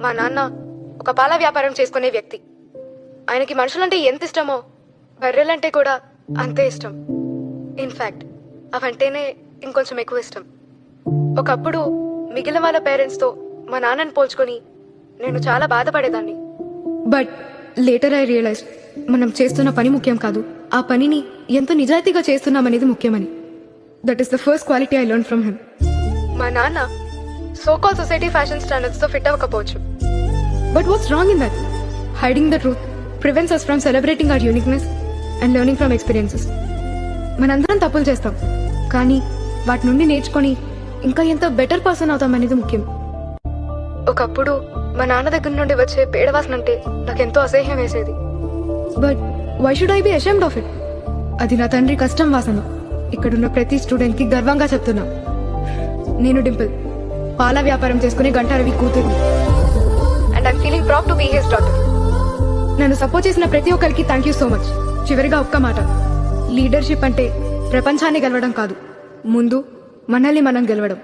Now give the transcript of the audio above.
మా నాన్న ఒక పాల వ్యాపారం చేసుకునే వ్యక్తి. ఆయనకి మనుషులంటే ఎంత ఇష్టమో బర్రెలంటే కూడా అంతే ఇష్టం. ఇన్ఫాక్ట్ అవంటేనే ఇంకొంచెం ఎక్కువ ఇష్టం. ఒకప్పుడు మిగిలిన వాళ్ళ పేరెంట్స్తో మా నాన్నని పోల్చుకొని నేను చాలా బాధపడేదాన్ని. బట్ లేటర్ ఐ రియలైజ్ మనం చేస్తున్న పని ముఖ్యం కాదు, ఆ పనిని ఎంత నిజాయితీగా చేస్తున్నామనేది ముఖ్యమని. That is the first quality I learn from him. మా నాన్న సోకాల్ సొసైటీ ఫ్యాషన్ స్టాండర్డ్స్ తో ఫిట్ అవ్వకపోవచ్చు. But what's wrong in that? Hiding the truth prevents us from celebrating our uniqueness and learning from experiences. మనందరం తప్పులు చేస్తాం, కానీ వాటి నుండి నేర్చుకొని ఇంకా ఎంత బెటర్ పర్సన్ అవుతాం అనేది ముఖ్యం. ఒకప్పుడు మా నాన్న దగ్గర నుండి వచ్చే పేడవాసన అంటే నాకెంతో అసహ్యం వేసేది. But why should I be ashamed of it? అది నా తండ్రి కష్టం వాసన. ఇక్కడున్న ప్రతి స్టూడెంట్ కి గర్వంగా చెప్తున్నా, నేను డింపుల్ పాల వ్యాపారం చేసుకునే గంటారవి కూతుర్ని. And I'm feeling proud to be his daughter. నన్ను సపోర్ట్ చేసిన ప్రతి ఒక్కరికి థ్యాంక్ యూ సో మచ్. చివరిగా ఒక్క మాట, లీడర్షిప్ అంటే ప్రపంచాన్ని గెలవడం కాదు, ముందు మనల్ని మనం గెలవడం.